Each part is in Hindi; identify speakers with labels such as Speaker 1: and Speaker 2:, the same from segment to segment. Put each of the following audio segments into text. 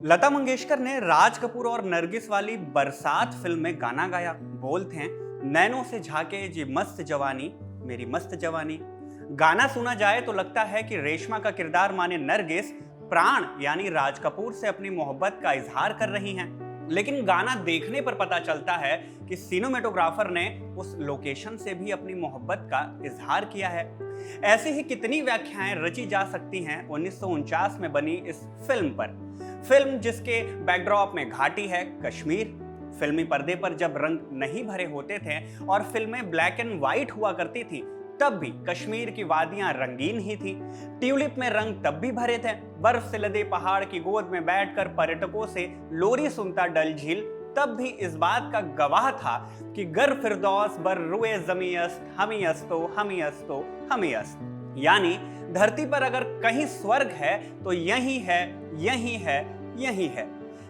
Speaker 1: लता मंगेशकर ने राज कपूर और नरगिस वाली बरसात फिल्म में गाना गाया। बोल थे नैनों से झाके जी मस्त जवानी, मेरी मस्त जवानी। गाना सुना जाए तो लगता है कि रेशमा का किरदार माने नरगिस प्राण यानी राज कपूर से अपनी मोहब्बत का इजहार कर रही हैं। लेकिन गाना देखने पर पता चलता है कि सिनेमेटोग्राफर ने उस लोकेशन से भी अपनी मोहब्बत का इजहार किया है। ऐसी ही कितनी व्याख्याएं रची जा सकती हैं 1949 में बनी इस फिल्म पर। फिल्म जिसके बैकड्रॉप में घाटी है कश्मीर। फिल्मी पर्दे पर जब रंग नहीं भरे होते थे और फिल्में ब्लैक एंड व्हाइट हुआ करती थी, तब भी कश्मीर की वादियां रंगीन ही थी। ट्यूलिप में रंग तब भी भरे थे। बर्फ से लदे पहाड़ की गोद में बैठकर पर्यटकों से लोरी सुनता डल झील तब भी इस बात का गवाह था कि गर फिरदौस बर रुए जमीयस्त हमी अस्तो हमी अस्तो हमी अस्त। यानी धरती पर अगर कहीं स्वर्ग है तो यही है, यही है, यही है।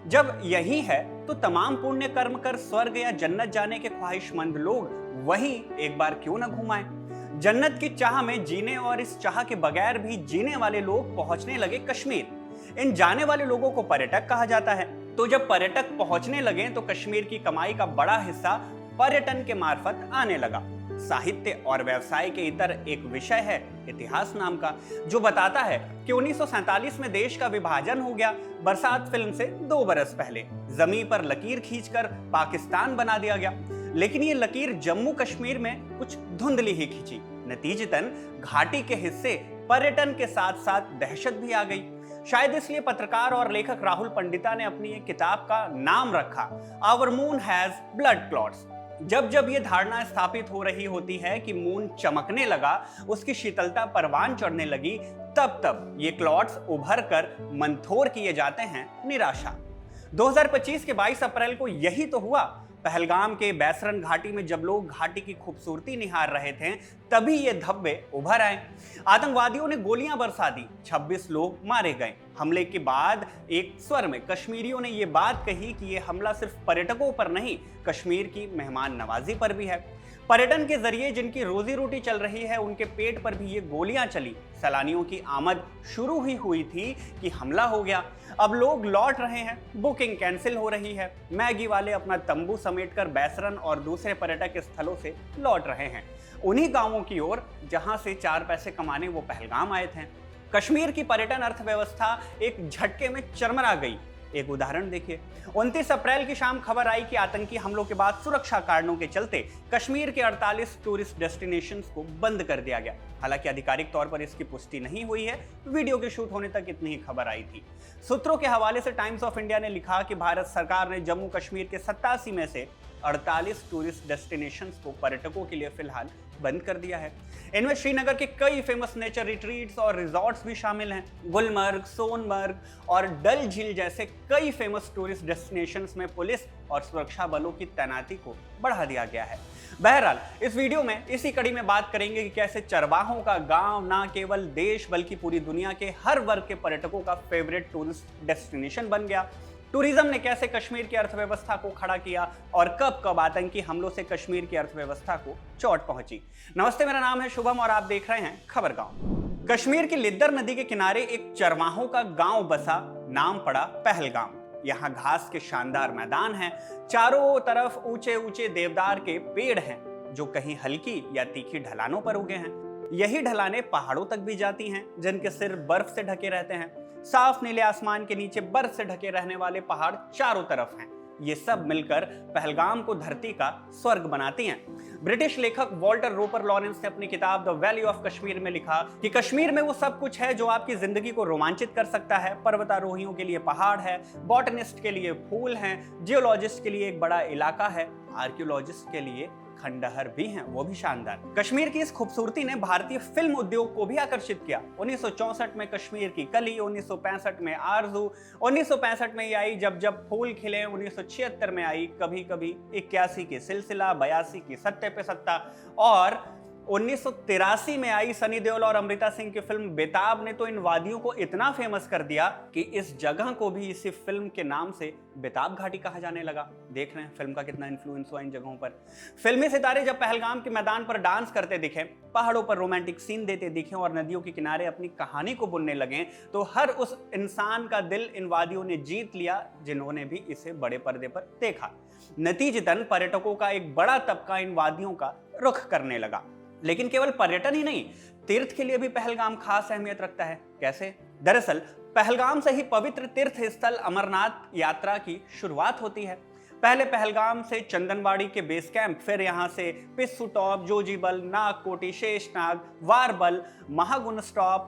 Speaker 1: जब यही है तो तमाम पुण्य कर्म कर स्वर्ग या जन्नत जाने के ख्वाहिशमंद लोग वही एक बार क्यों न घुमाएं। जन्नत की चाह में जीने और इस चाह के बगैर भी जीने वाले लोग पहुंचने लगे कश्मीर। इन जाने वाले लोगों को पर्यटक कहा जाता है। तो जब पर्यटक पहुंचने लगे तो कश्मीर की कमाई का बड़ा हिस्सा पर्यटन के मार्फत आने लगा। साहित्य और व्यवसाय के इतर एक विषय है इतिहास नाम का, जो बताता है कि 1947 में देश का विभाजन हो गया। बरसात फिल्म से 2 बरस पहले जमीन पर लकीर खींचकर पाकिस्तान बना दिया गया। लेकिन ये लकीर जम्मू कश्मीर में कुछ धुंधली ही खींची। नतीजतन घाटी के हिस्से पर्यटन के साथ साथ दहशत भी आ गई। शायद इसलिए पत्रकार और लेखक राहुल पंडिता ने अपनी एक किताब का नाम रखा our moon has blood clots. जब जब ये धारणा स्थापित हो रही होती है कि मून चमकने लगा, उसकी शीतलता परवान चढ़ने लगी, तब तब ये क्लॉट्स उभर कर मंथोर किए जाते हैं निराशा। 2025 के 22 अप्रैल को यही तो हुआ। पहलगाम के बैसरन घाटी में जब लोग घाटी की खूबसूरती निहार रहे थे, तभी ये धब्बे उभर आए। आतंकवादियों ने गोलियां बरसा दी, 26 लोग मारे गए। हमले के बाद एक स्वर में कश्मीरियों ने ये बात कही कि ये हमला सिर्फ पर्यटकों पर नहीं, कश्मीर की मेहमान नवाजी पर भी है। पर्यटन के जरिए जिनकी रोजी रोटी चल रही है, उनके पेट पर भी ये गोलियां चली। सैलानियों की आमद शुरू ही हुई थी कि हमला हो गया। अब लोग लौट रहे हैं, बुकिंग कैंसिल हो रही है। मैगी वाले अपना तंबू समेटकर बैसरन और दूसरे पर्यटक स्थलों से लौट रहे हैं, उन्हीं गांवों की ओर जहां से 4 पैसे कमाने वो पहलगाम आए थे। कश्मीर की पर्यटन अर्थव्यवस्था एक झटके में चरमरा गई। एक उदाहरण देखिए। 29 अप्रैल की शाम खबर आई कि आतंकी हमलों के बाद सुरक्षा कारणों के चलते कश्मीर के 48 टूरिस्ट डेस्टिनेशंस को बंद कर दिया गया। हालांकि आधिकारिक तौर पर इसकी पुष्टि नहीं हुई है, वीडियो के शूट होने तक इतनी ही खबर आई थी। सूत्रों के हवाले से टाइम्स ऑफ इंडिया ने लिखा कि भारत सरकार ने जम्मू कश्मीर के 87 में से 48 टूरिस्ट डेस्टिनेशंस को पर्यटकों के लिए फिलहाल बंद कर दिया है। इनमें श्रीनगर के कई फेमस नेचर रिट्रीट्स और रिजॉर्ट्स भी शामिल हैं। गुलमर्ग, सोनमर्ग और डल झील जैसे कई फेमस टूरिस्ट डेस्टिनेशंस में पुलिस और सुरक्षा बलों की तैनाती को बढ़ा दिया गया है। बहरहाल इस वीडियो में इसी कड़ी में बात करेंगे कि कैसे चरवाहों का गांव ना केवल देश बल्कि पूरी दुनिया के हर वर्ग के पर्यटकों का फेवरेट टूरिस्ट डेस्टिनेशन बन गया। टूरिज्म ने कैसे कश्मीर की अर्थव्यवस्था को खड़ा किया और कब कब आतंकी हमलों से कश्मीर की अर्थव्यवस्था को चोट पहुंची। नमस्ते, मेरा नाम है शुभम और आप देख रहे हैं खबर गांव। कश्मीर की लिद्दर नदी के किनारे एक चरवाहों का गांव बसा, नाम पड़ा पहलगाम। यहाँ घास के शानदार मैदान हैं, चारों तरफ ऊंचे ऊंचे देवदार के पेड़ हैं जो कहीं हल्की या तीखी ढलानों पर उगे हैं। यही ढलानें पहाड़ों तक भी जाती हैं जिनके सिर बर्फ से ढके रहते हैं। साफ नीले आसमान के नीचे बर्फ से ढके रहने वाले पहाड़ चारों तरफ हैं। ये सब मिलकर पहलगाम को धरती का स्वर्ग बनाती हैं। ब्रिटिश लेखक वॉल्टर रोपर लॉरेंस ने अपनी किताब द वैली ऑफ कश्मीर में लिखा कि कश्मीर में वो सब कुछ है जो आपकी जिंदगी को रोमांचित कर सकता है। पर्वतारोहियों के लिए पहाड़ है, बॉटनिस्ट के लिए फूल हैं, जियोलॉजिस्ट के लिए एक बड़ा इलाका है, आर्कियोलॉजिस्ट के लिए खंडहर भी हैं, वो भी शानदार। कश्मीर की इस खूबसूरती ने भारतीय फिल्म उद्योग को भी आकर्षित किया। 1964 में कश्मीर की कली, 1965 में आरजू, 1965 में ये आई जब जब फूल खिले, 1976 में आई कभी कभी, 81 की सिलसिला, 82 की सत्ते पे सत्ता और 1983 में आई सनी देओल और अमृता सिंह की फिल्म बेताब ने तो इन वादियों को इतना फेमस कर दिया कि इस जगह को भी इसी फिल्म के नाम से बेताब घाटी कहा जाने लगा। देख रहे हैं फिल्म का कितना इन्फ्लुएंस हुआ इन जगहों पर। फिल्मी सितारे जब पहलगाम के मैदान पर डांस करते दिखे, पहाड़ों पर रोमांटिक सीन देते दिखे और नदियों के किनारे अपनी कहानी को बुनने लगे, तो हर उस इंसान का दिल इन वादियों ने जीत लिया जिन्होंने भी इसे बड़े पर्दे पर देखा। नतीजतन पर्यटकों का एक बड़ा तबका इन वादियों का रुख करने लगा। लेकिन केवल पर्यटन ही नहीं, तीर्थ के लिए भी पहलगाम खास अहमियत रखता है। कैसे? दरअसल पहलगाम से ही पवित्र तीर्थ स्थल अमरनाथ यात्रा की शुरुआत होती है। पहले पहलगाम से चंदनवाड़ी के बेस कैंप, फिर यहां से पिस्सू टॉप, जोजीबल, नागकोटी, शेषनाग, वारबल, महागुण स्टॉप,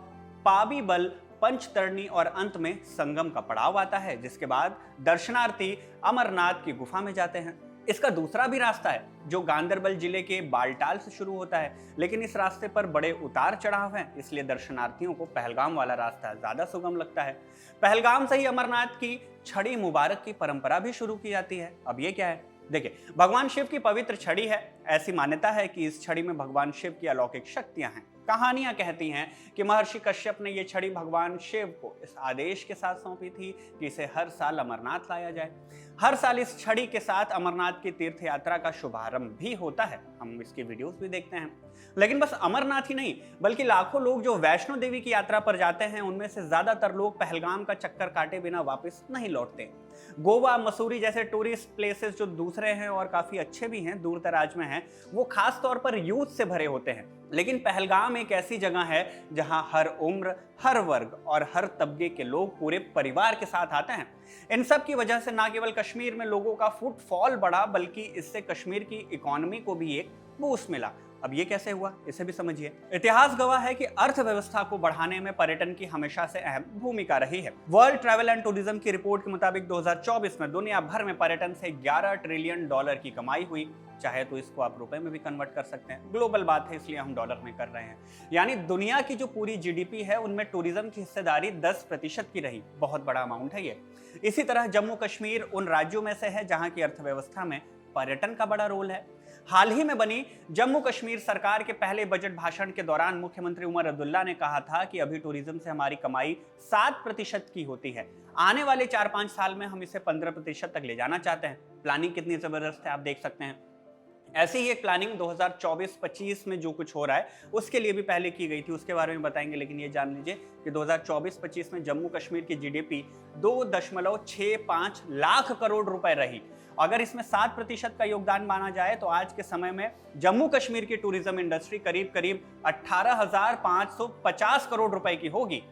Speaker 1: पाबीबल, पंचतरणी और अंत में संगम का पड़ाव आता है, जिसके बाद दर्शनार्थी अमरनाथ की गुफा में जाते हैं। इसका दूसरा भी रास्ता है जो गांदरबल जिले के बालटाल से शुरू होता है, लेकिन इस रास्ते पर बड़े उतार चढ़ाव हैं, इसलिए दर्शनार्थियों को पहलगाम वाला रास्ता ज्यादा सुगम लगता है। पहलगाम से ही अमरनाथ की छड़ी मुबारक की परंपरा भी शुरू की जाती है। अब ये क्या है? देखिए, भगवान शिव की पवित्र छड़ी है। ऐसी मान्यता है कि इस छड़ी में भगवान शिव की अलौकिक शक्तियां हैं। कहानियां कहती हैं कि महर्षि कश्यप ने यह छड़ी भगवान शिव को इस आदेश के साथ सौंपी थी कि इसे हर साल अमरनाथ लाया जाए। हर साल इस छड़ी के साथ अमरनाथ की तीर्थ यात्रा का शुभारंभ भी होता है। हम इसकी वीडियोस भी देखते हैं। लेकिन बस अमरनाथ ही नहीं, बल्कि लाखों लोग जो वैष्णो देवी की यात्रा पर जाते हैं, उनमें से ज्यादातर लोग पहलगाम का चक्कर काटे बिना वापस नहीं लौटते। गोवा, मसूरी जैसे टूरिस्ट प्लेसेस जो दूसरे हैं और काफी अच्छे भी हैं, दूर दराज में हैं, वो खास तौर पर यूथ से भरे होते हैं। लेकिन पहलगाम एक ऐसी जगह है जहां हर उम्र, हर वर्ग और हर तबके के लोग पूरे परिवार के साथ आते हैं। इन सब की वजह से न केवल कश्मीर में लोगों का फुटफॉल बढ़ा, बल्कि इससे कश्मीर की इकोनॉमी को भी एक बूस्ट मिला। अब ये कैसे हुआ, इसे भी समझिए। इतिहास गवाह है कि अर्थव्यवस्था को बढ़ाने में पर्यटन की हमेशा से अहम भूमिका रही है। वर्ल्ड ट्रैवल एंड टूरिज्म की रिपोर्ट के मुताबिक 2024 में दुनिया भर में पर्यटन से 11 ट्रिलियन डॉलर की कमाई हुई। चाहे तो इसको आप रुपए में भी कन्वर्ट कर सकते हैं, ग्लोबल बात है इसलिए हम डॉलर में कर रहे हैं। यानी दुनिया की जो पूरी जीडीपी है उनमें टूरिज्म की हिस्सेदारी 10% की रही। बहुत बड़ा अमाउंट है ये। इसी तरह जम्मू कश्मीर उन राज्यों में से है जहां की अर्थव्यवस्था में पर्यटन का बड़ा रोल है। हाल ही में बनी जम्मू कश्मीर सरकार के पहले बजट भाषण के दौरान मुख्यमंत्री उमर अब्दुल्ला ने कहा था कि अभी टूरिज्म से हमारी कमाई 7% की होती है। आने वाले 4-5 साल में हम इसे 15% तक ले जाना चाहते हैं। प्लानिंग कितनी जबरदस्त है आप देख सकते हैं। ऐसी ही एक प्लानिंग 2024-25 में जो कुछ हो रहा है उसके लिए भी पहले की गई थी, उसके बारे में बताएंगे। लेकिन ये जान लीजिए कि 2024-25 में जम्मू कश्मीर की जीडीपी 2.65 लाख करोड़ रुपए रही। अगर इसमें 7% का योगदान माना जाए तो आज के समय में जम्मू कश्मीर की टूरिज्म इंडस्ट्री करीब 18,550 करोड़ रुपए की होगी।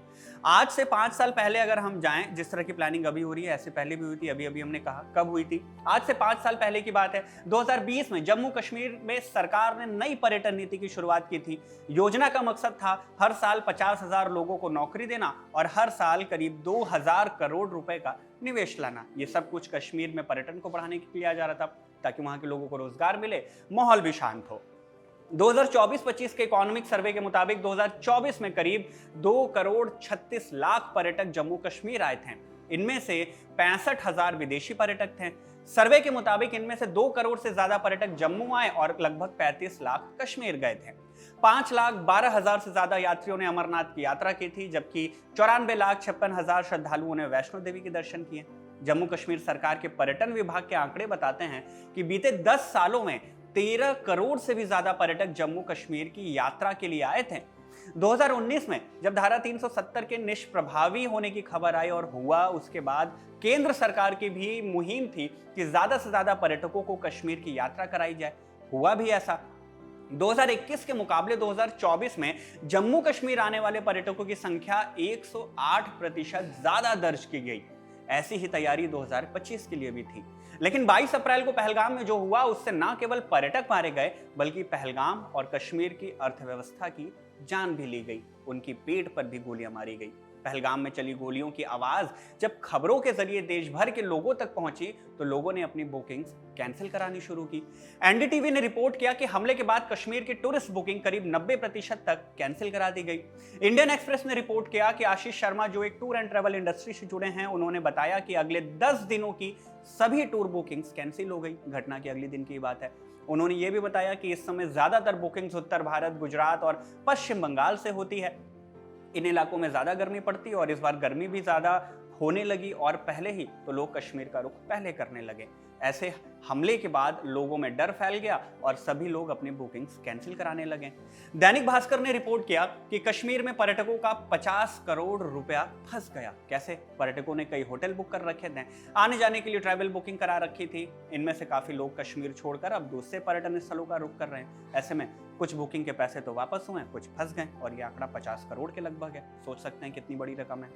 Speaker 1: आज से 5 साल पहले अगर हम जाएं, जिस तरह की प्लानिंग अभी हो रही है, ऐसे पहले भी हुई थी। अभी हमने कहा कब हुई थी, आज से 5 साल पहले की बात है। 2020 में जम्मू कश्मीर में सरकार ने नई पर्यटन नीति की शुरुआत की थी। योजना का मकसद था हर साल 50,000 लोगों को नौकरी देना और हर साल करीब 2,000 करोड़ रुपए का निवेश लाना। ये सब कुछ कश्मीर में पर्यटन को बढ़ाने के लिए किया जा रहा था, ताकि वहां के लोगों को रोजगार मिले, माहौल भी शांत हो। 2024-25 के इकोनॉमिक सर्वे के मुताबिक 2024 में करीब 2,36,00,000 पर्यटक जम्मू कश्मीर आए थे। इनमें से 65,000 विदेशी पर्यटक थे। सर्वे के मुताबिक इनमें से 2 करोड़ से ज्यादा पर्यटक जम्मू आए और लगभग 35 लाख कश्मीर गए थे। 5,12,000 से ज्यादा यात्रियों ने अमरनाथ की यात्रा की थी, जबकि 94,56,000 श्रद्धालुओं ने वैष्णो देवी के दर्शन किए। जम्मू कश्मीर सरकार के पर्यटन विभाग के आंकड़े बताते हैं कि बीते 10 सालों में 13 करोड़ से भी ज्यादा पर्यटक जम्मू कश्मीर की यात्रा के लिए आए थे। 2019 में जब धारा 370 के निष्प्रभावी होने की खबर आई और हुआ, उसके बाद केंद्र सरकार की भी मुहिम थी कि ज्यादा से ज्यादा पर्यटकों को कश्मीर की यात्रा कराई जाए। हुआ भी ऐसा। 2021 के मुकाबले 2024 में जम्मू कश्मीर आने वाले पर्यटकों की संख्या 108% ज्यादा दर्ज की गई। ऐसी ही तैयारी 2025 के लिए भी थी। लेकिन 22 अप्रैल को पहलगाम में जो हुआ, उससे न केवल पर्यटक मारे गए, बल्कि पहलगाम और कश्मीर की अर्थव्यवस्था की जान भी ली गई। उनकी पीठ पर भी गोलियां मारी गई। पहलगाम में चली गोलियों की आवाज जब खबरों के जरिए देश भर के लोगों तक पहुंची, तो लोगों ने अपनी बुकिंग्स कैंसिल करानी शुरू की। एनडीटीवी ने रिपोर्ट किया कि हमले के बाद कश्मीर की टूरिस्ट बुकिंग करीब 90% तक कैंसिल करा दी गई। इंडियन एक्सप्रेस ने रिपोर्ट किया कि आशीष शर्मा, जो एक टूर एंड ट्रैवल इंडस्ट्री से जुड़े हैं, उन्होंने बताया कि अगले 10 दिनों की सभी टूर बुकिंग्स कैंसिल हो गई। घटना के अगले दिन की बात है। उन्होंने ये भी बताया कि इस समय ज्यादातर बुकिंग्स उत्तर भारत, गुजरात और पश्चिम बंगाल से होती है। इन इलाकों में ज्यादा गर्मी पड़ती है और इस बार गर्मी भी ज्यादा होने लगी और पहले ही तो लोग कश्मीर का रुख पहले करने लगे। ऐसे हमले के बाद लोगों में डर फैल गया और सभी लोग अपनी बुकिंग्स कैंसिल कराने लगे। दैनिक भास्कर ने रिपोर्ट किया कि कश्मीर में पर्यटकों का 50 करोड़ रुपया फंस गया। कैसे? पर्यटकों ने कई होटल बुक कर रखे थे, आने जाने के लिए ट्रैवल बुकिंग करा रखी थी। इनमें से काफी लोग कश्मीर छोड़कर अब दूसरे पर्यटन स्थलों का रुख कर रहे हैं। ऐसे में कुछ बुकिंग के पैसे तो वापस हुए, कुछ फंस गए और ये आंकड़ा 50 करोड़ के लगभग है। सोच सकते हैं कितनी बड़ी रकम है।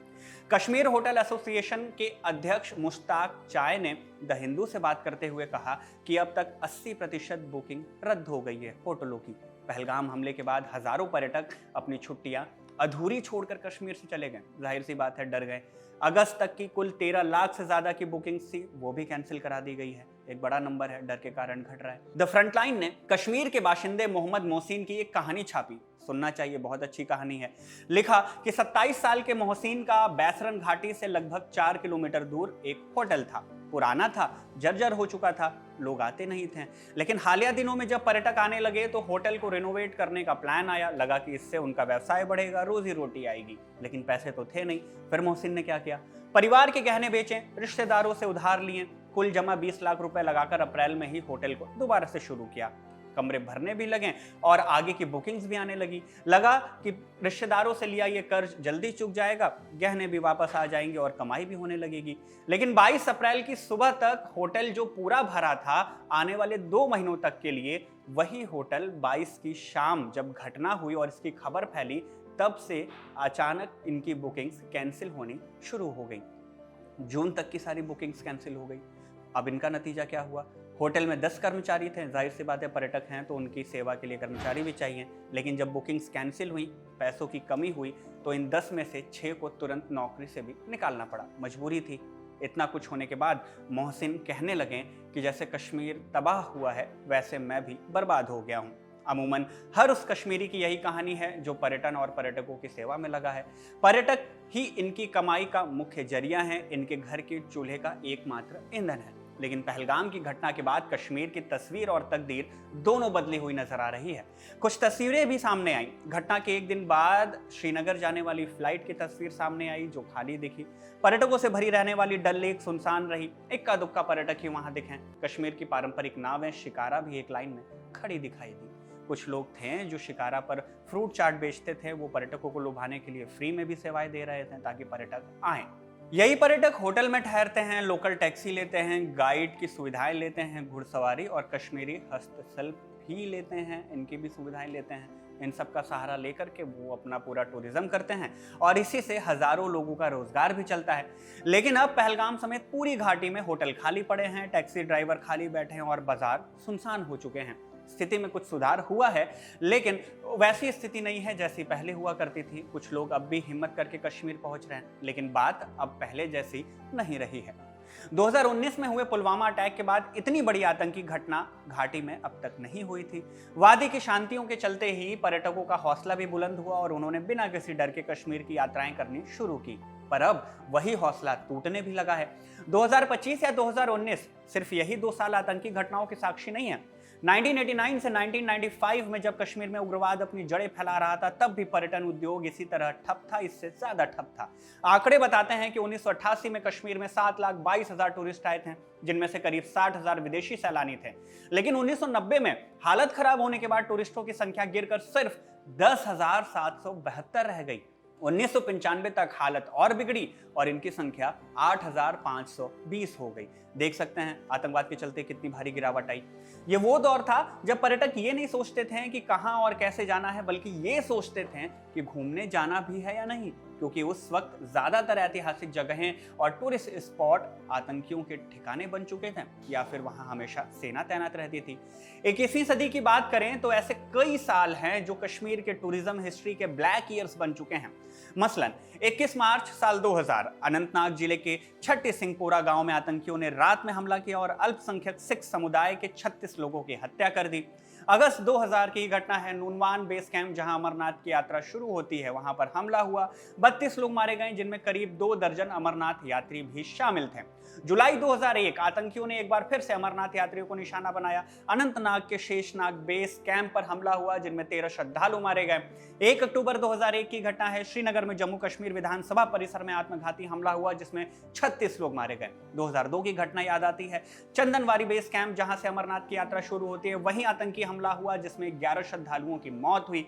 Speaker 1: कश्मीर होटल एसोसिएशन के अध्यक्ष मुश्ताक चाय ने द हिंदू से बात करते हुए कहा कि अब तक 80% बुकिंग रद्द हो गई है होटलों की। पहलगाम हमले के बाद हजारों पर्यटक अपनी छुट्टियां अधूरी छोड़कर कश्मीर से चले गए। जाहिर सी बात है, डर गए। अगस्त तक की कुल 13 लाख से ज्यादा की बुकिंग्स थी, वो भी कैंसिल करा दी गई है। एक बड़ा नंबर है, डर के कारण घट रहा है। द फ्रंटलाइन ने कश्मीर के बाशिंदे मोहम्मद मोहसिन की एक कहानी छापी। सुनना चाहिए, बहुत अच्छी कहानी है। लिखा कि 27 साल के मोहसिन का बैसरन घाटी से लगभग 4 किलोमीटर दूर एक होटल था। पुराना था, जर्जर हो चुका था, लोग आते नहीं थे। लेकिन हालिया दिनों में जब पर्यटक आने लगे तो होटल को रिनोवेट करने का प्लान आया। लगा कि इससे उनका व्यवसाय बढ़ेगा, रोजी रोटी आएगी। लेकिन पैसे तो थे नहीं। फिर मोहसिन ने क्या किया? परिवार के गहने बेचे, रिश्तेदारों से उधार लिए, कुल जमा 20 लाख रुपए लगाकर अप्रैल में ही होटल को दोबारा से शुरू किया। कमरे भरने भी लगे और आगे की बुकिंग्स भी आने लगी। लगा कि रिश्तेदारों से लिया ये कर्ज जल्दी चुक जाएगा, गहने भी वापस आ जाएंगे और कमाई भी होने लगेगी। लेकिन 22 अप्रैल की सुबह तक होटल जो पूरा भरा था, आने वाले 2 महीनों तक के लिए वही होटल 22 की शाम जब घटना हुई और इसकी खबर फैली, तब से अचानक इनकी बुकिंग्स कैंसिल होनी शुरू हो गई। जून तक की सारी बुकिंग्स कैंसिल हो गई। अब इनका नतीजा क्या हुआ? होटल में 10 कर्मचारी थे। जाहिर सी बात है, पर्यटक हैं तो उनकी सेवा के लिए कर्मचारी भी चाहिए। लेकिन जब बुकिंग्स कैंसिल हुई, पैसों की कमी हुई, तो इन 10 में से 6 को तुरंत नौकरी से भी निकालना पड़ा। मजबूरी थी। इतना कुछ होने के बाद मोहसिन कहने लगे कि जैसे कश्मीर तबाह हुआ है, वैसे मैं भी बर्बाद हो गया हूँ। अमूमन हर उस कश्मीरी की यही कहानी है जो पर्यटन और पर्यटकों की सेवा में लगा है। पर्यटक ही इनकी कमाई का मुख्य जरिया है, इनके घर के चूल्हे का एकमात्र ईंधन है। लेकिन पहलगाम की घटना के बाद कश्मीर की तस्वीर और तकदीर दोनों बदली हुई नजर आ रही है। कुछ तस्वीरें भी सामने आई। घटना के एक दिन बाद श्रीनगर जाने वाली फ्लाइट की तस्वीर सामने आई जो खाली दिखी। पर्यटकों से भरी रहने वाली डल लेक सुनसान रही। इक्का दुक्का पर्यटक ही वहां दिखे। कश्मीर की पारंपरिक नावें शिकारा भी एक लाइन में खड़ी दिखाई दी। कुछ लोग थे जो शिकारा पर फ्रूट चाट बेचते थे। वो पर्यटकों को लुभाने के लिए फ्री में भी सेवाएं दे रहे थे ताकि पर्यटक आएं। यही पर्यटक होटल में ठहरते हैं, लोकल टैक्सी लेते हैं, गाइड की सुविधाएं लेते हैं, घुड़सवारी और कश्मीरी हस्तशिल्प भी लेते हैं, इनकी भी सुविधाएं लेते हैं। इन सब का सहारा लेकर के वो अपना पूरा टूरिज्म करते हैं और इसी से हजारों लोगों का रोजगार भी चलता है। लेकिन अब पहलगाम समेत पूरी घाटी में होटल खाली पड़े हैं, टैक्सी ड्राइवर खाली बैठे हैं और बाजार सुनसान हो चुके हैं। स्थिति में कुछ सुधार हुआ है, लेकिन वैसी स्थिति नहीं है जैसी पहले हुआ करती थी। कुछ लोग अब भी हिम्मत करके कश्मीर पहुंच रहे हैं, लेकिन बात अब पहले जैसी नहीं रही है। 2019 में हुए पुलवामा अटैक के बाद इतनी बड़ी आतंकी घटना घाटी में अब तक नहीं हुई थी। वादी की शांतियों के चलते ही पर्यटकों का हौसला भी बुलंद हुआ और उन्होंने बिना किसी डर के कश्मीर की यात्राएं करनी शुरू की। पर अब वही हौसला टूटने भी लगा है। 2025 या 2019 सिर्फ यही 2 साल आतंकी घटनाओं के साक्षी नहीं है। 1989 से 1995 में जब कश्मीर में उग्रवाद अपनी जड़ें फैला रहा था, तब भी पर्यटन उद्योग इसी तरह ठप था, इससे ज्यादा ठप था। आंकड़े बताते हैं कि 1988 में कश्मीर में 7,22,000 टूरिस्ट आए थे, जिनमें से करीब 60,000 विदेशी सैलानी थे। लेकिन 1990 में हालत खराब होने के बाद टूरिस्टों की संख्या गिरकर सिर्फ 10,772 रह गई। 1995 तक हालत और बिगड़ी और इनकी संख्या 8,520 हो गई। देख सकते हैं आतंकवाद के चलते कितनी भारी गिरावट आई। ये वो दौर था जब पर्यटक ये नहीं सोचते थे कि कहां और कैसे जाना है, बल्कि ये सोचते थे कि घूमने जाना भी है या नहीं, क्योंकि उस वक्त ज्यादातर ऐतिहासिक जगहें और टूरिस्ट स्पॉट आतंकियों के ठिकाने बन चुके थे या फिर वहां हमेशा सेना तैनात रहती थी। 21वीं सदी की बात करें तो ऐसे कई साल हैं जो कश्मीर के टूरिज्म हिस्ट्री के ब्लैक ईयर्स बन चुके हैं। मसलन 21 मार्च साल 2000 अनंतनाग जिले के छठी सिंहपुरा गांव में आतंकियों ने रात में हमला किया और अल्पसंख्यक सिख समुदाय के 36 लोगों की हत्या कर दी। अगस्त 2000 की घटना है, नूनवान बेस कैंप जहां अमरनाथ की यात्रा शुरू होती है वहां पर हमला हुआ। 32 लोग मारे गए, जिनमें करीब 2 दर्जन अमरनाथ यात्री भी शामिल थे। जुलाई 2001 आतंकियों ने एक बार फिर से अमरनाथ यात्रियों को निशाना बनाया। अनंतनाग के शेषनाग बेस कैंप पर हमला हुआ, जिनमें 13 श्रद्धालु मारे गए। 1 अक्टूबर 2001 की घटना है, श्रीनगर में जम्मू कश्मीर विधानसभा परिसर में आत्मघाती हमला हुआ, जिसमें 36 लोग मारे गए। 2002 की घटना याद आती है, चंदनवारी बेस कैंप जहां से अमरनाथ की यात्रा शुरू होती है वहीं आतंकी हमला हुआ, जिसमें 11 श्रद्धालुओं की मौत हुई।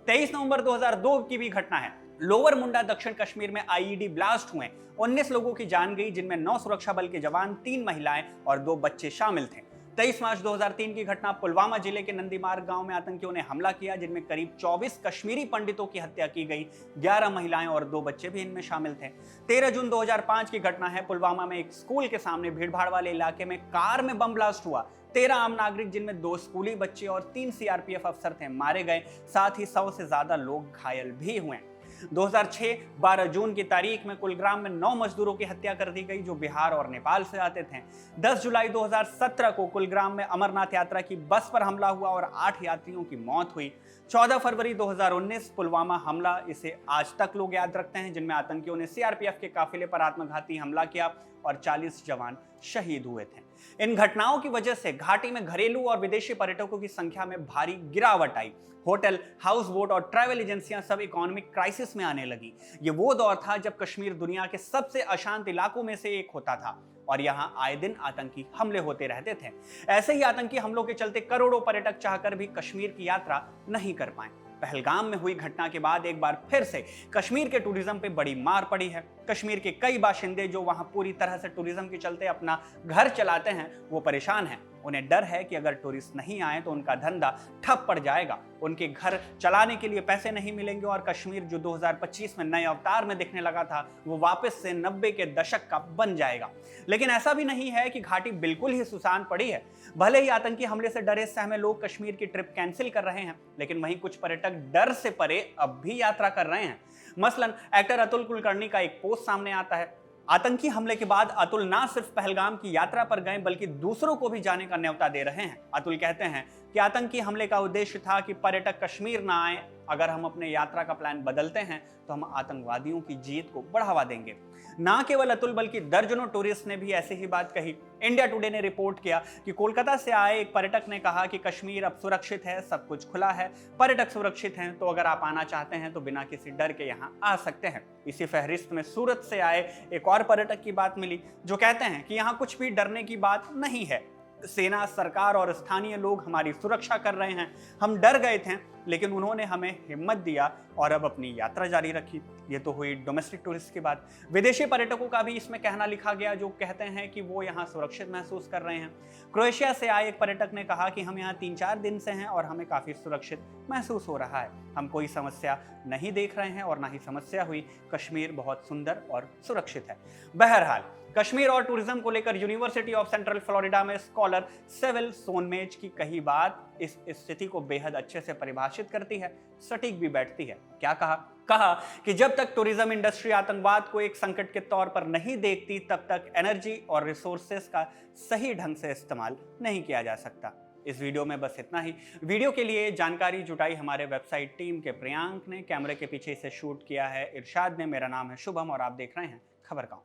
Speaker 1: 23 नवंबर 2002 की भी घटना है, लोअर मुंडा दक्षिण कश्मीर में आईईडी ब्लास्ट हुए, 19 लोगों की जान गई, जिनमें 9 सुरक्षा बल के जवान, 3 महिलाएं और 2 बच्चे शामिल थे। 23 मार्च 2003 की घटना, पुलवामा जिले के नंदीमार्ग गांव में आतंकियों ने हमला किया, जिनमें करीब 24 कश्मीरी पंडितों की हत्या की गई, 11 महिलाएं और 2 बच्चे भी इनमें शामिल थे। 13 जून 2005 की घटना है, पुलवामा में एक स्कूल के सामने भीड़भाड़ वाले इलाके में कार में बम ब्लास्ट हुआ। 13 आम नागरिक, जिनमें 2 स्कूली बच्चे और 3 सीआरपीएफ अफसर थे, मारे गए, साथ ही 100 से ज्यादा लोग घायल भी हुए। 2006 12 जून की तारीख में कुलग्राम में 9 मजदूरों की हत्या कर दी गई, जो बिहार और नेपाल से आते थे। 10 जुलाई 2017 को कुलग्राम में अमरनाथ यात्रा की बस पर हमला हुआ और 8 यात्रियों की मौत हुई। 14 फरवरी 2019 पुलवामा हमला, इसे आज तक लोग याद रखते हैं, जिनमें आतंकियों ने सीआरपीएफ के काफिले पर आत्मघाती हमला किया और 40 जवान शहीद हुए थे। इन घटनाओं की वजह से घाटी में घरेलू और विदेशी पर्यटकों की संख्या में भारी गिरावट आई। होटल, हाउस बोट और ट्रैवल एजेंसियां सब इकोनॉमिक क्राइसिस में आने लगी। ये वो दौर था जब कश्मीर दुनिया के सबसे अशांत इलाकों में से एक होता था और यहाँ आए दिन आतंकी हमले होते रहते थे। ऐसे ही आतंकी हमलों के चलते करोड़ों पर्यटक चाहकर भी कश्मीर की यात्रा नहीं कर पाए। पहलगाम में हुई घटना के बाद एक बार फिर से कश्मीर के टूरिज्म पे बड़ी मार पड़ी है। कश्मीर के कई बाशिंदे जो वहां पूरी तरह से टूरिज्म के चलते अपना घर चलाते हैं, वो परेशान हैं। उन्हें डर है कि अगर टूरिस्ट नहीं आए तो उनका धंधा ठप पड़ जाएगा, उनके घर चलाने के लिए पैसे नहीं मिलेंगे और कश्मीर जो 2025 में नए अवतार में दिखने लगा था, वो वापस से 90 के दशक का बन जाएगा। लेकिन ऐसा भी नहीं है कि घाटी बिल्कुल ही सुसान पड़ी है। भले ही आतंकी हमले से डरे सहमे लोग कश्मीर की ट्रिप कैंसिल कर रहे हैं, लेकिन वहीं कुछ पर्यटक डर से परे अब भी यात्रा कर रहे हैं। मसलन एक्टर अतुल कुलकर्णी का एक पोस्ट सामने आता है। आतंकी हमले के बाद अतुल ना सिर्फ पहलगाम की यात्रा पर गए, बल्कि दूसरों को भी जाने का न्योता दे रहे हैं। अतुल कहते हैं कि आतंकी हमले का उद्देश्य था कि पर्यटक कश्मीर ना आए। अगर हम अपने यात्रा का प्लान बदलते हैं तो हम आतंकवादियों की जीत को बढ़ावा देंगे। ना केवल अतुल बल्कि दर्जनों टूरिस्ट ने भी ऐसी ही बात कही। इंडिया टुडे ने रिपोर्ट किया कि कोलकाता से आए एक पर्यटक ने कहा कि कश्मीर अब सुरक्षित है, सब कुछ खुला है, पर्यटक सुरक्षित हैं, तो अगर आप आना चाहते हैं तो बिना किसी डर के यहाँ आ सकते हैं। इसी फहरिस्त में सूरत से आए एक और पर्यटक की बात मिली, जो कहते हैं कि यहाँ कुछ भी डरने की बात नहीं है। सेना, सरकार और स्थानीय लोग हमारी सुरक्षा कर रहे हैं। हम डर गए थे, लेकिन उन्होंने हमें हिम्मत दिया और अब अपनी यात्रा जारी रखी। ये तो हुई डोमेस्टिक टूरिस्ट की बात। विदेशी पर्यटकों का भी इसमें कहना लिखा गया, जो कहते हैं कि वो यहाँ सुरक्षित महसूस कर रहे हैं। क्रोएशिया से आए एक पर्यटक ने कहा कि हम यहाँ 3-4 दिन से हैं और हमें काफी सुरक्षित महसूस हो रहा है। हम कोई समस्या नहीं देख रहे हैं और ना ही समस्या हुई। कश्मीर बहुत सुंदर और सुरक्षित है। बहरहाल, कश्मीर और टूरिज्म को लेकर यूनिवर्सिटी ऑफ सेंट्रल फ्लोरिडा में स्कॉलर सेविल सोनमेज की कही बात इस स्थिति को बेहद अच्छे से परिभाषित करती है, सटीक भी बैठती है। क्या कहा कि जब तक टूरिज्म इंडस्ट्री आतंकवाद को एक संकट के तौर पर नहीं देखती, तब तक एनर्जी और रिसोर्सेस का सही ढंग से इस्तेमाल नहीं किया जा सकता। इस वीडियो में बस इतना ही। वीडियो के लिए जानकारी जुटाई हमारे वेबसाइट टीम के प्रियांक ने, कैमरे के पीछे इसे शूट किया है इरशाद ने। मेरा नाम है शुभम और आप देख रहे हैं खबर गांव।